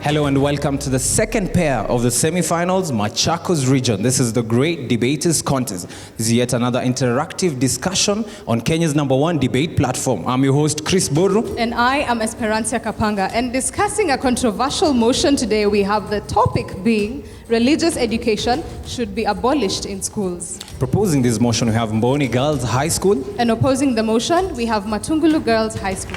Hello and welcome to the second pair of the semi-finals, Machakos region. This is the Great Debaters Contest. This is yet another interactive discussion on Kenya's #1 debate platform. I'm your host, Chris Boru. And I am Esperanza Kapanga. And discussing a controversial motion today, we have the topic being religious education should be abolished in schools. Proposing this motion, we have Mbooni Girls High School. And opposing the motion, we have Matungulu Girls High School.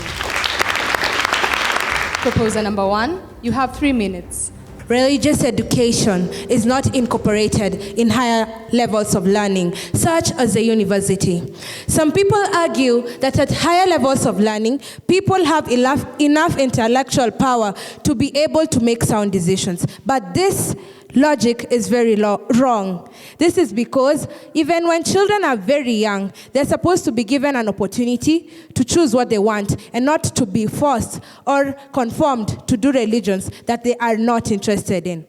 Proposer number 1, you have 3 minutes. Religious education is not incorporated in higher levels of learning, such as the university. Some people argue that at higher levels of learning, people have enough intellectual power to be able to make sound decisions. But this logic is very wrong. This is because even when children are very young, they're supposed to be given an opportunity to choose what they want and not to be forced or conformed to do religions that they are not interested in.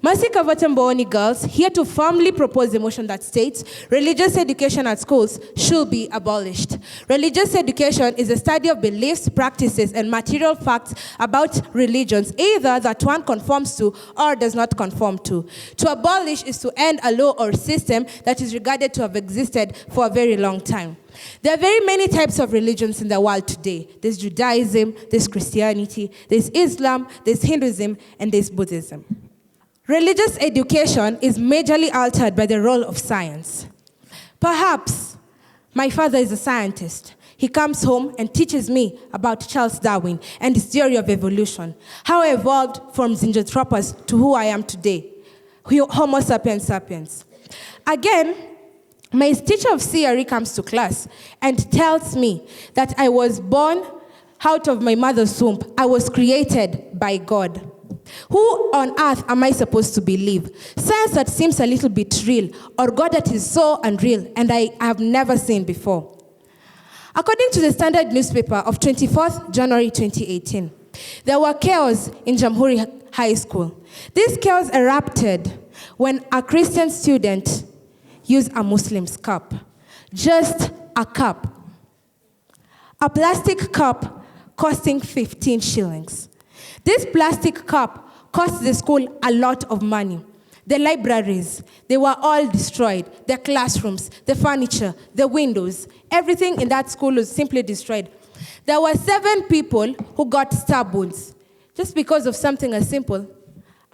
Mercy Kavata Mbooni Girls here to firmly propose a motion that states religious education at schools should be abolished. Religious education is a study of beliefs, practices, and material facts about religions, either that one conforms to or does not conform to. To abolish is to end a law or system that is regarded to have existed for a very long time. There are very many types of religions in the world today. There's Judaism, there's Christianity, there's Islam, there's Hinduism, and there's Buddhism. Religious education is majorly altered by the role of science. Perhaps my father is a scientist. He comes home and teaches me about Charles Darwin and his theory of evolution, how I evolved from Zinjanthropus to who I am today, Homo sapiens sapiens. Again, my teacher of theory comes to class and tells me that I was born out of my mother's womb. I was created by God. Who on earth am I supposed to believe? Science that seems a little bit real, or God that is so unreal and I have never seen before? According to the Standard newspaper of 24th January 2018, there were chaos in Jamhuri High School. This chaos erupted when a Christian student used a Muslim's cup. Just a cup. A plastic cup costing 15 shillings. This plastic cup cost the school a lot of money. The libraries, they were all destroyed. The classrooms, the furniture, the windows, everything in that school was simply destroyed. There were 7 people who got stab wounds just because of something as simple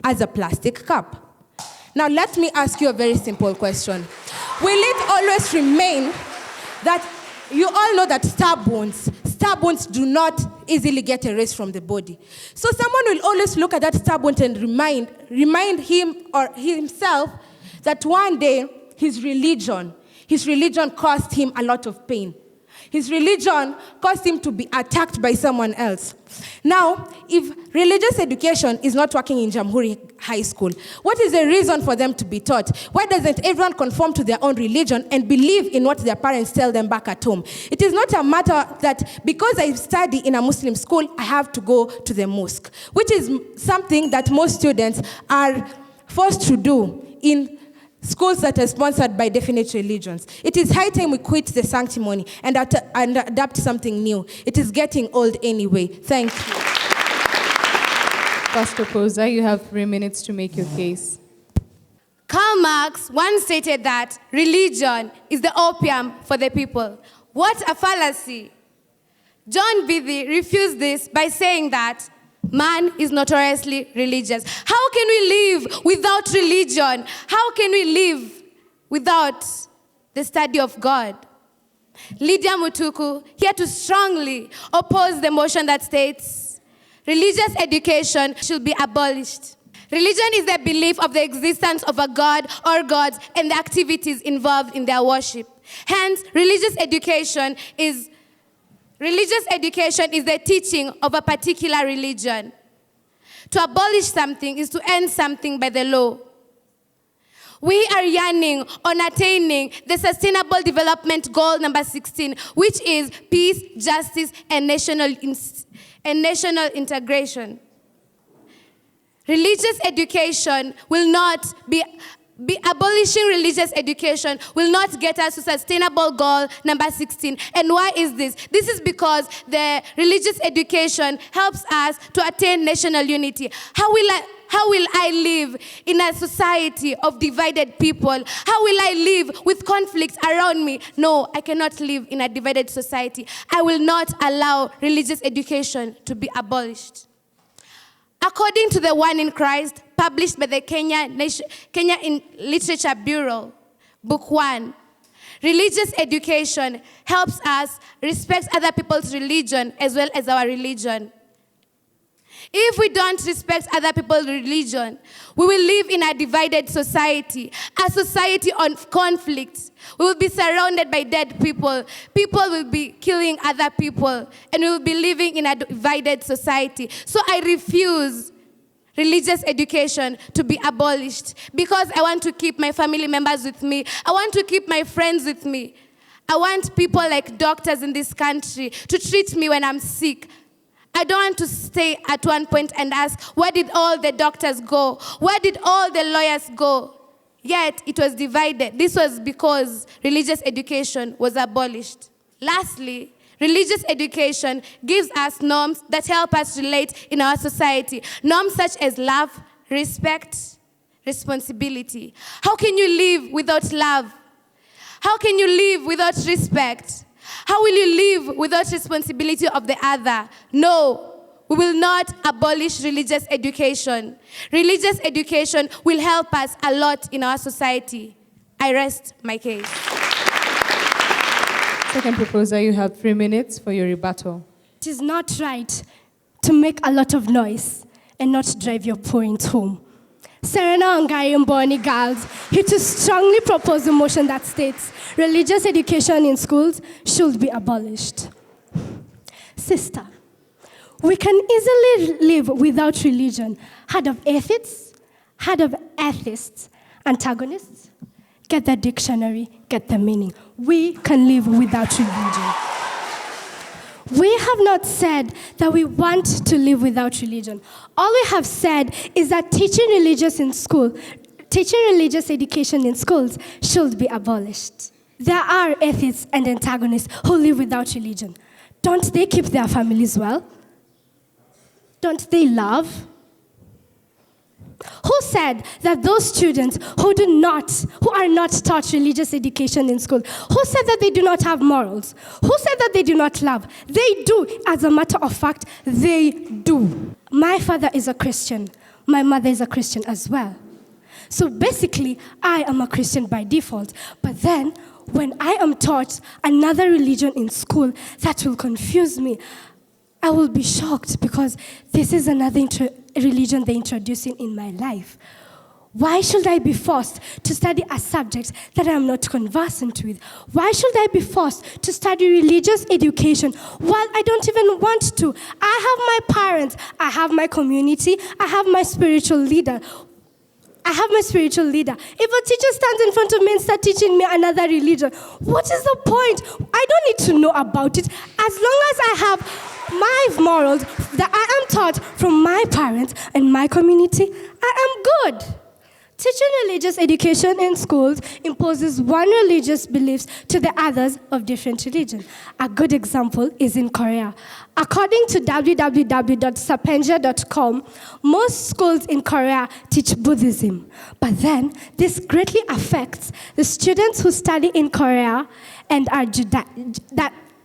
as a plastic cup. Now let me ask you a very simple question. Will it always remain that you all know that stab wounds do not easily get erased from the body? So someone will always look at that stab wound and remind him or himself that one day his religion caused him a lot of pain. His religion caused him to be attacked by someone else. Now, if religious education is not working in Jamhuri High School, what is the reason for them to be taught? Why doesn't everyone conform to their own religion and believe in what their parents tell them back at home? It is not a matter that because I study in a Muslim school, I have to go to the mosque, which is something that most students are forced to do in schools that are sponsored by definite religions. It is high time we quit the sanctimony and adapt something new. It is getting old anyway. Thank you. First proposer, you have 3 minutes to make your case. Karl Marx once stated that religion is the opium for the people. What a fallacy. John Biddy refused this by saying that man is notoriously religious. How can we live without religion? How can we live without the study of God? Lydia Mutuku here to strongly oppose the motion that states religious education should be abolished. Religion is the belief of the existence of a god or gods and the activities involved in their worship. Hence, religious education is the teaching of a particular religion. To abolish something is to end something by the law. We are yearning on attaining the Sustainable Development Goal number 16, which is peace, justice, and national integration. Religious education will not be Abolishing religious education will not get us to sustainable goal number 16. And why is this? This is because the religious education helps us to attain national unity. How will I live in a society of divided people? How will I live with conflicts around me? No, I cannot live in a divided society. I will not allow religious education to be abolished. According to the One in Christ, published by the Kenya in Literature Bureau, Book 1, religious education helps us respect other people's religion as well as our religion. If we don't respect other people's religion, we will live in a divided society, a society of conflict. We will be surrounded by dead people. People will be killing other people, and we will be living in a divided society. So I refuse religious education to be abolished because I want to keep my family members with me. I want to keep my friends with me. I want people like doctors in this country to treat me when I'm sick. I don't want to stay at one point and ask, where did all the doctors go? Where did all the lawyers go? Yet it was divided. This was because religious education was abolished. Lastly, religious education gives us norms that help us relate in our society. Norms such as love, respect, responsibility. How can you live without love? How can you live without respect? How will you live without responsibility of the other? No, we will not abolish religious education. Religious education will help us a lot in our society. I rest my case. Second proposer, you have 3 minutes for your rebuttal. It is not right to make a lot of noise and not drive your point home. Serena Ongai and Mbooni girls here to strongly propose a motion that states religious education in schools should be abolished. Sister, we can easily live without religion. Heard of atheists? Heard of atheists? Antagonists? Get the dictionary, get the meaning. We can live without religion. We have not said that we want to live without religion. All we have said is that teaching religious education in schools should be abolished. There are atheists and antagonists who live without religion. Don't they keep their families well? Don't they love? Who said that those students who are not taught religious education in school, who said that they do not have morals? Who said that they do not love? They do. As a matter of fact, they do. My father is a Christian. My mother is a Christian as well. So basically, I am a Christian by default. But then, when I am taught another religion in school, that will confuse me. I will be shocked because this is another religion they're introducing in my life. Why should I be forced to study a subject that I'm not conversant with? Why should I be forced to study religious education while I don't even want to? I have my parents, I have my community, I have my spiritual leader. If a teacher stands in front of me and starts teaching me another religion, what is the point? I don't need to know about it. As long as I have my morals that I am taught from my parents and my community, I am good. Teaching religious education in schools imposes one religious beliefs to the others of different religions. A good example is in Korea. According to www.sapenja.com, most schools in Korea teach Buddhism. But then, this greatly affects the students who study in Korea and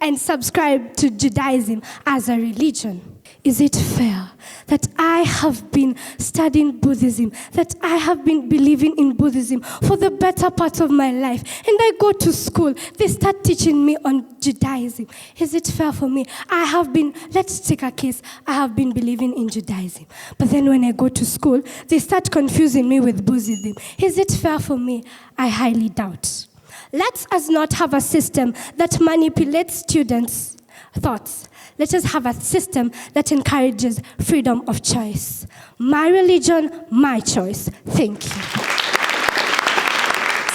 and subscribe to Judaism as a religion. Is it fair that I have been studying Buddhism, that I have been believing in Buddhism for the better part of my life, and I go to school, they start teaching me on Judaism? Is it fair for me? Let's take a case, I have been believing in Judaism, but then when I go to school, they start confusing me with Buddhism. Is it fair for me? I highly doubt. Let us not have a system that manipulates students' thoughts. Let us have a system that encourages freedom of choice. My religion, my choice. Thank you.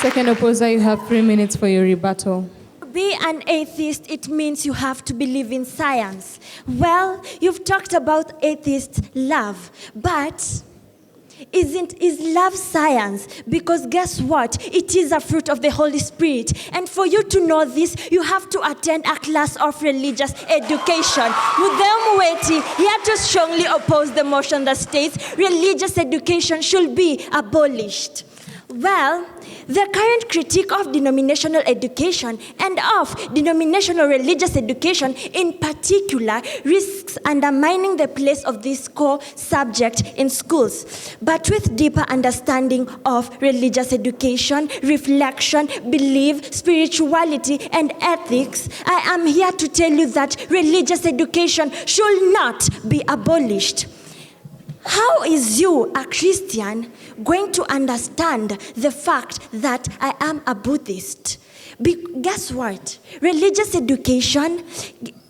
Second opposer, you have 3 minutes for your rebuttal. Be an atheist, it means you have to believe in science. Well, you've talked about atheist love, but is love science, because guess what? It is a fruit of the Holy Spirit. And for you to know this, you have to attend a class of religious education. Mudhemu here to strongly oppose the motion that states religious education should be abolished. Well, the current critique of denominational education and of denominational religious education in particular risks undermining the place of this core subject in schools. But with deeper understanding of religious education, reflection, belief, spirituality, and ethics, I am here to tell you that religious education should not be abolished. How is you, a Christian, going to understand the fact that I am a Buddhist? Guess what? Religious education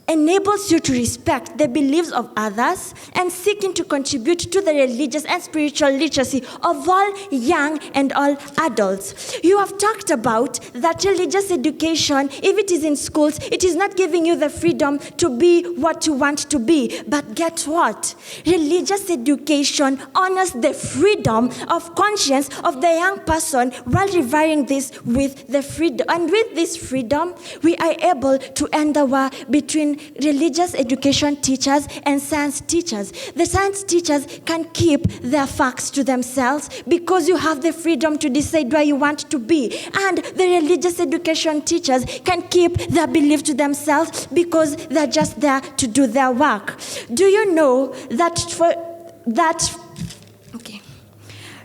enables you to respect the beliefs of others and seeking to contribute to the religious and spiritual literacy of all young and all adults. You have talked about that religious education, if it is in schools, it is not giving you the freedom to be what you want to be. But guess what? Religious education honors the freedom of conscience of the young person while revering this with the freedom. And with this freedom, we are able to end the war between religious education teachers and science teachers. The science teachers can keep their facts to themselves because you have the freedom to decide where you want to be. And the religious education teachers can keep their belief to themselves because they're just there to do their work. Do you know that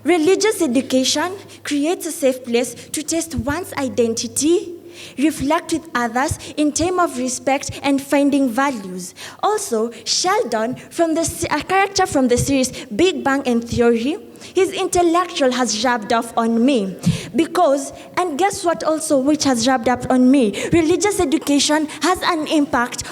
religious education creates a safe place to test one's identity, reflect with others in terms of respect and finding values. Also, Sheldon, a character from the series Big Bang and Theory, his intellectual has rubbed off on me. And guess what also which has rubbed off on me? Religious education has an impact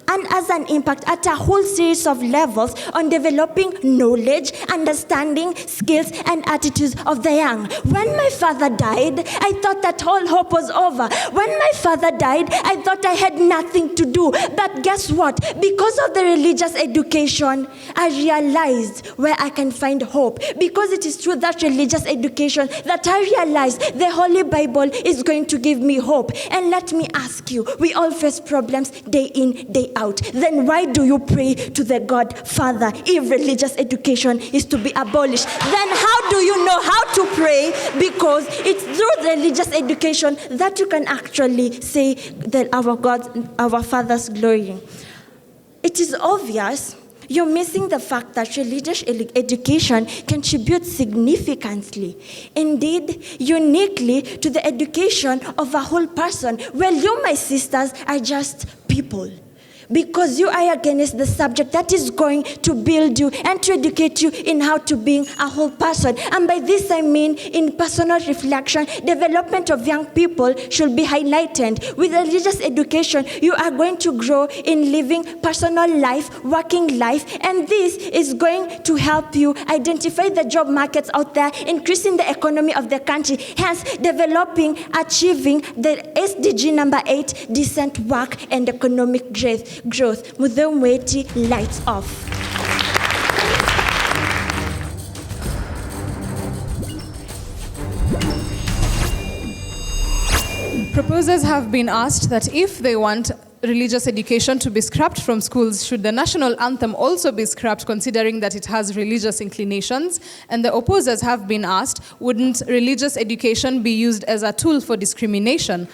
at a whole series of levels on developing knowledge, understanding, skills, and attitudes of the young. When my father died, I thought that all hope was over. When my father died, I thought I had nothing to do. But guess what? Because of the religious education, I realized where I can find hope. Because it is through that religious education that I realized the Holy Bible is going to give me hope. And let me ask you, we all face problems day in, day out. Then why do you pray to the God Father if religious education is to be abolished? Then how do you know how to pray? Because it's through religious education that you can actually say that our Father's glory. It is obvious you're missing the fact that religious education contributes significantly, indeed uniquely, to the education of a whole person. Well, you, my sisters, are just people. Because you are against the subject that is going to build you and to educate you in how to be a whole person. And by this I mean in personal reflection, development of young people should be highlighted. With religious education, you are going to grow in living personal life, working life, and this is going to help you identify the job markets out there, increasing the economy of the country, hence achieving the SDG number 8, decent work and economic growth. Mudhemu lights off. Proposers have been asked that if they want religious education to be scrapped from schools, should the national anthem also be scrapped, considering that it has religious inclinations? And the opposers have been asked, wouldn't religious education be used as a tool for discrimination?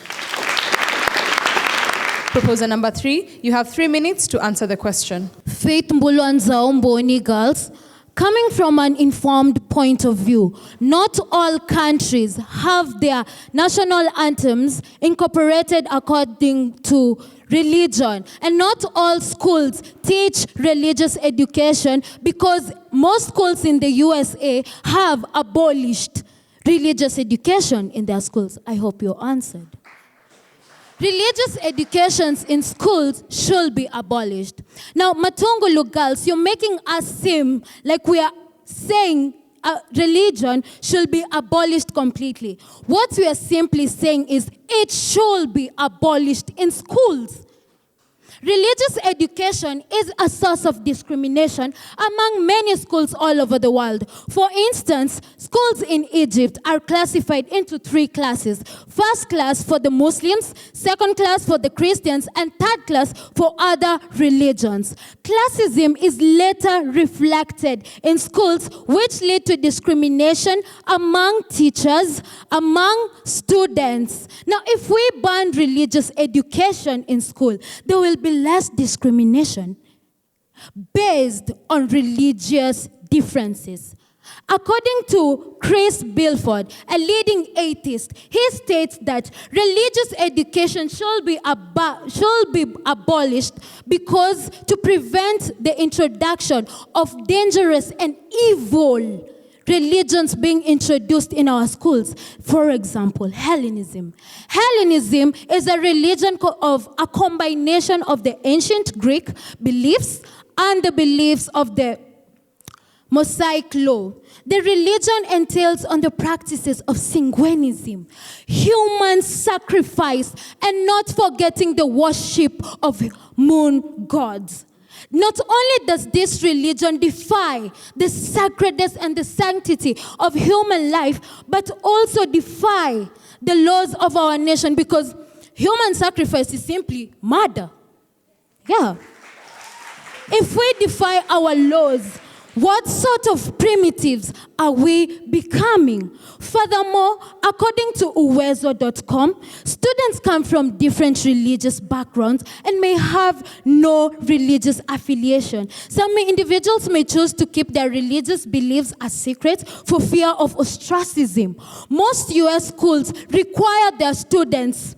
Proposer number 3, you have 3 minutes to answer the question. Faith Mbulu and Mbooni girls, coming from an informed point of view, not all countries have their national anthems incorporated according to religion. And not all schools teach religious education because most schools in the USA have abolished religious education in their schools. I hope you answered. Religious educations in schools should be abolished. Now, Matungulu girls, you're making us seem like we are saying religion should be abolished completely. What we are simply saying is it should be abolished in schools. Religious education is a source of discrimination among many schools all over the world. For instance, schools in Egypt are classified into 3 classes. First class for the Muslims, second class for the Christians, and third class for other religions. Classism is later reflected in schools, which lead to discrimination among teachers, among students. Now, if we ban religious education in school, there will be less discrimination based on religious differences. According to Chris Bilford, a leading atheist, he states that religious education should be abolished because to prevent the introduction of dangerous and evil religions being introduced in our schools. For example, Hellenism. Hellenism is a religion of a combination of the ancient Greek beliefs and the beliefs of the Mosaic law. The religion entails on the practices of sanguinism, human sacrifice, and not forgetting the worship of moon gods. Not only does this religion defy the sacredness and the sanctity of human life, but also defy the laws of our nation, because human sacrifice is simply murder. Yeah. If we defy our laws, what sort of primitives are we becoming? Furthermore, according to uwezo.com, students come from different religious backgrounds and may have no religious affiliation. Some individuals may choose to keep their religious beliefs a secret for fear of ostracism. Most U.S. schools require their students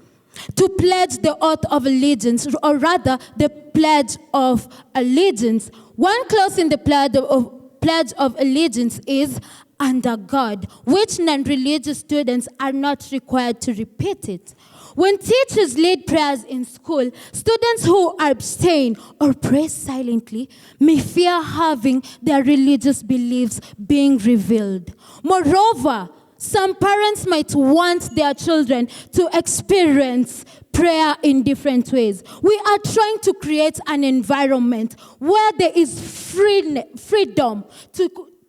to pledge the oath of allegiance, or rather, the Pledge of Allegiance. One clause in the Pledge of Allegiance is under God, which non-religious students are not required to repeat it. When teachers lead prayers in school, students who abstain or pray silently may fear having their religious beliefs being revealed. Moreover, some parents might want their children to experience prayer in different ways. We are trying to create an environment where there is freedom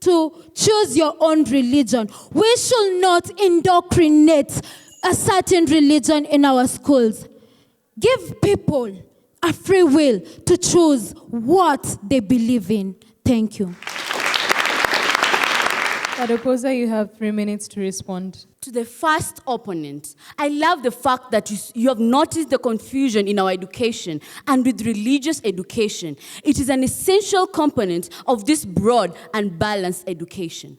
to choose your own religion. We should not indoctrinate a certain religion in our schools. Give people a free will to choose what they believe in. Thank you. But opposer, you have 3 minutes to respond. To the first opponent, I love the fact that you have noticed the confusion in our education and with religious education. It is an essential component of this broad and balanced education.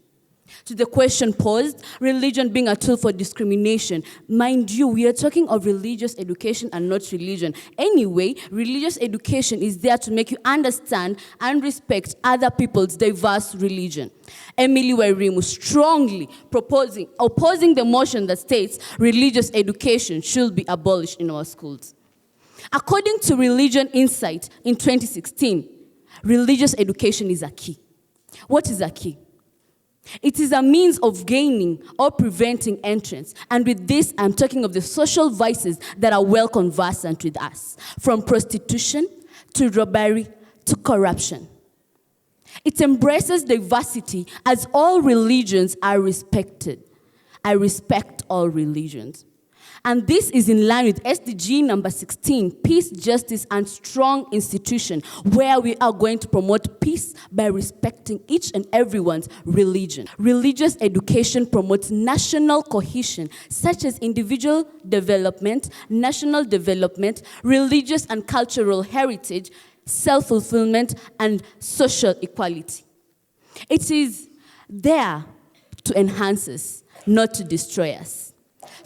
To the question posed, religion being a tool for discrimination. Mind you, we are talking of religious education and not religion. Anyway, religious education is there to make you understand and respect other people's diverse religion. Emily Wairimu strongly opposing the motion that states religious education should be abolished in our schools. According to Religion Insight in 2016, religious education is a key. What is a key? It is a means of gaining or preventing entrance. And with this, I'm talking of the social vices that are well conversant with us, from prostitution to robbery to corruption. It embraces diversity as all religions are respected. I respect all religions. And this is in line with SDG number 16, Peace, Justice, and Strong Institution, where we are going to promote peace by respecting each and everyone's religion. Religious education promotes national cohesion, such as individual development, national development, religious and cultural heritage, self-fulfillment, and social equality. It is there to enhance us, not to destroy us.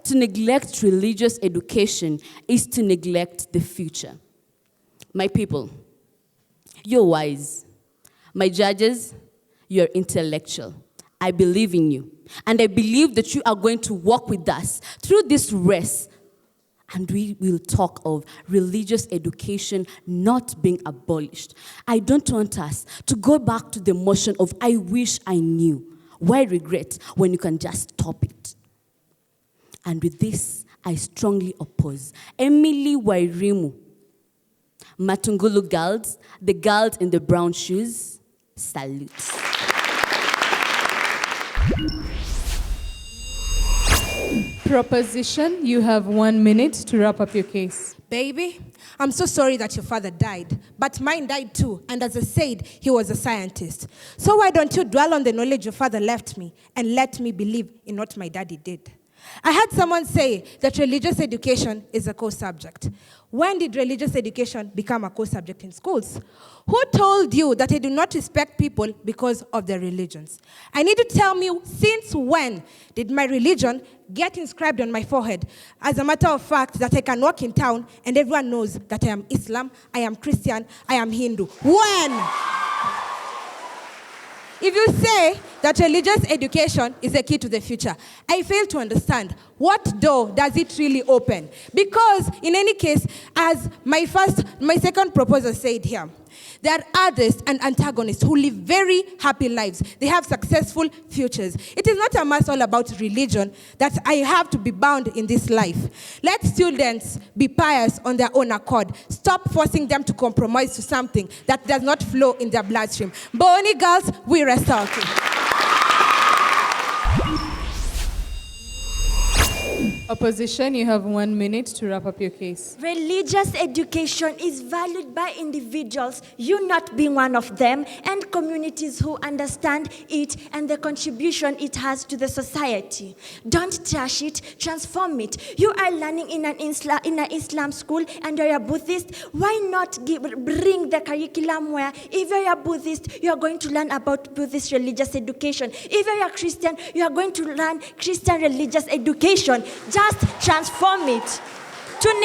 To neglect religious education is to neglect the future. My people, you're wise. My judges, you're intellectual. I believe in you. And I believe that you are going to walk with us through this race. And we will talk of religious education not being abolished. I don't want us to go back to the motion of I wish I knew. Why regret when you can just stop it? And with this, I strongly oppose. Emily Wairimu Matungulu girls, the girls in the brown shoes, salute. Proposition, you have 1 minute to wrap up your case. Baby, I'm so sorry that your father died, but mine died too, and as I said, he was a scientist. So why don't you dwell on the knowledge your father left me and let me believe in what my daddy did? I heard someone say that religious education is a core subject. When did religious education become a core subject in schools? Who told you that I do not respect people because of their religions? I need to tell me, since when did my religion get inscribed on my forehead? As a matter of fact, that I can walk in town and everyone knows that I am Islam, I am Christian, I am Hindu. When? If you say that religious education is the key to the future, I fail to understand. What door does it really open? Because in any case, as my second proposal said here, there are others and antagonists who live very happy lives. They have successful futures. It is not a matter all about religion that I have to be bound in this life. Let students be pious on their own accord. Stop forcing them to compromise to something that does not flow in their bloodstream. Mbooni girls, we restore. Opposition, you have 1 minute to wrap up your case. Religious education is valued by individuals, you not being one of them, and communities who understand it and the contribution it has to the society. Don't trash it, transform it. You are learning in an Islam school and you're a Buddhist. Why not bring the curriculum where if you're a Buddhist, you're going to learn about Buddhist religious education. If you're a Christian, you're going to learn Christian religious education. Just transform it. To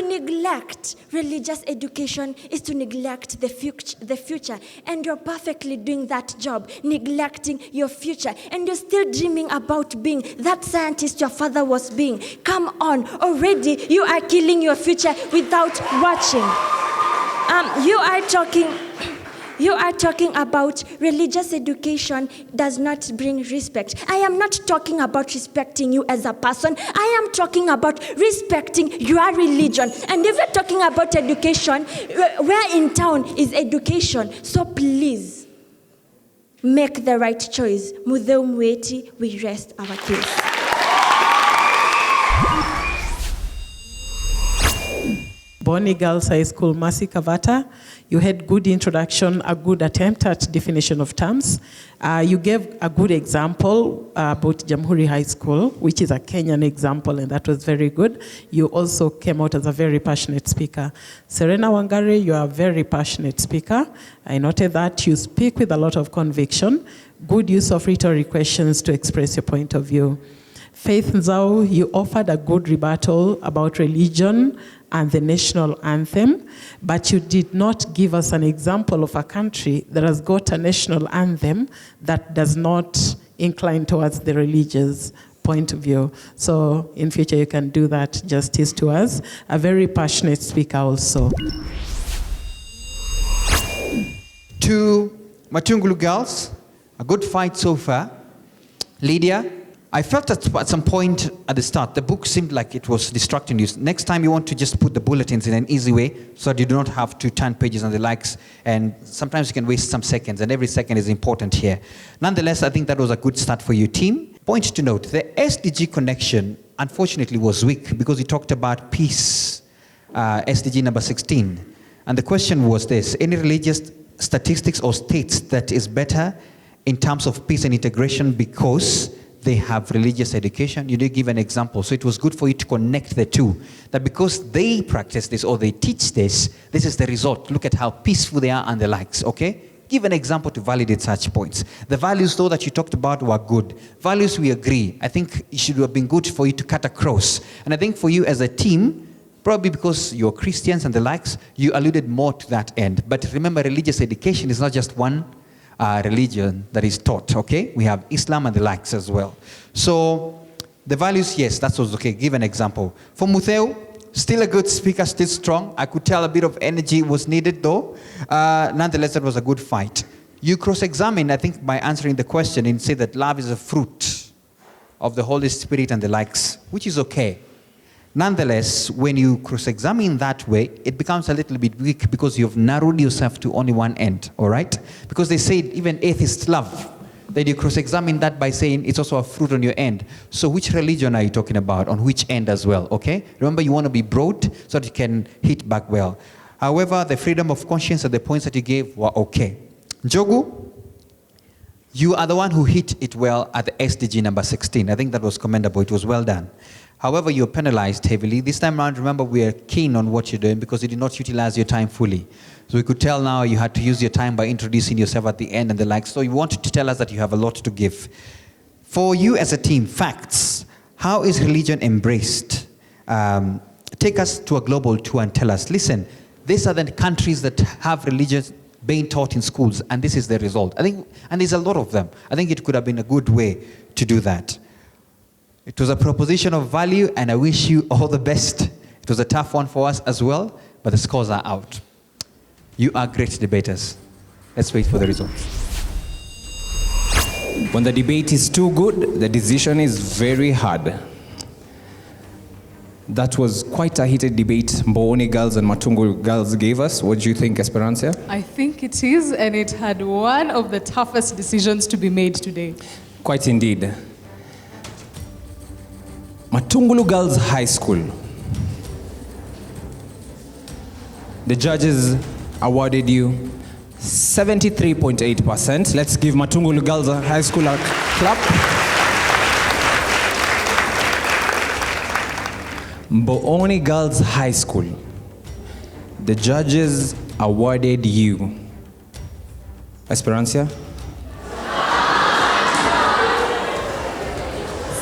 neglect religious education is to neglect the future. And you're perfectly doing that job, neglecting your future. And you're still dreaming about being that scientist your father was being. Come on, already you are killing your future without watching. You are talking about religious education does not bring respect. I am not talking about respecting you as a person. I am talking about respecting your religion. And if you're talking about education, where in town is education? So please, make the right choice. Mudheu mweti, we rest our case. Mbooni Girls High School, Mercy Kavata. You had good introduction, a good attempt at definition of terms. You gave a good example about Jamhuri High School, which is a Kenyan example, and that was very good. You also came out as a very passionate speaker. Serena Wangari, you are a very passionate speaker. I noted that you speak with a lot of conviction. Good use of rhetoric questions to express your point of view. Faith Nzau, you offered a good rebuttal about religion and the national anthem, but you did not give us an example of a country that has got a national anthem that does not incline towards the religious point of view. So in future you can do that justice to us. A very passionate speaker also. To Matungulu girls, a good fight so far. Lydia, I felt that at some point at the start, the book seemed like it was distracting you. Next time you want to just put the bulletins in an easy way so that you do not have to turn pages and the likes. And sometimes you can waste some seconds, and every second is important here. Nonetheless, I think that was a good start for your team. Point to note, the SDG connection, unfortunately, was weak because he talked about peace, SDG number 16. And the question was this: any religious statistics or states that is better in terms of peace and integration because they have religious education? You did give an example. So it was good for you to connect the two. That because they practice this or they teach this, this is the result. Look at how peaceful they are and the likes, okay? Give an example to validate such points. The values, though, that you talked about were good. Values, we agree. I think it should have been good for you to cut across. And I think for you as a team, probably because you're Christians and the likes, you alluded more to that end. But remember, religious education is not just one religion that is taught, okay? We have Islam and the likes as well. So the values, yes, that was okay. Give an example. For Mutheu, still a good speaker, still strong. I could tell a bit of energy was needed though. Nonetheless, that was a good fight. You cross-examined, I think, by answering the question and say that love is a fruit of the Holy Spirit and the likes, which is okay. Nonetheless, when you cross-examine that way, it becomes a little bit weak because you've narrowed yourself to only one end, all right? Because they say even atheists love. Then you cross-examine that by saying it's also a fruit on your end. So which religion are you talking about? On which end as well, okay? Remember, you want to be broad so that you can hit back well. However, the freedom of conscience and the points that you gave were okay. Njogu, you are the one who hit it well at the SDG number 16. I think that was commendable. It was well done. However, you're penalized heavily. This time around, remember, we are keen on what you're doing because you did not utilize your time fully. So we could tell now you had to use your time by introducing yourself at the end and the like. So you wanted to tell us that you have a lot to give. For you as a team, facts. How is religion embraced? Take us to a global tour and tell us, listen, these are the countries that have religion being taught in schools, and this is the result. I think, and there's a lot of them. I think it could have been a good way to do that. It was a proposition of value, and I wish you all the best. It was a tough one for us as well, but the scores are out. You are great debaters. Let's wait for the results. When the debate is too good, the decision is very hard. That was quite a heated debate Mbooni girls and Matungulu girls gave us. What do you think, Esperanza? I think it is, and it had one of the toughest decisions to be made today. Quite indeed. Matungulu Girls High School. The judges awarded you 73.8%. Let's give Matungulu Girls High School a clap. Mbooni Girls High School. The judges awarded you. Esperanza?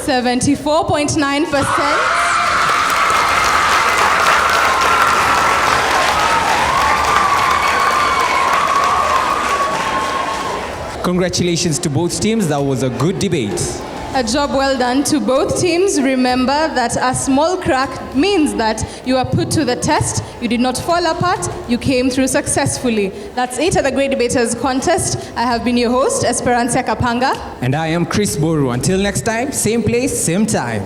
74.9%. Congratulations to both teams. That was a good debate. A job well done to both teams. Remember that a small crack means that you are put to the test. You did not fall apart. You came through successfully. That's it at the Great Debaters Contest. I have been your host, Esperanza Kapanga. And I am Chris Boru. Until next time, same place, same time.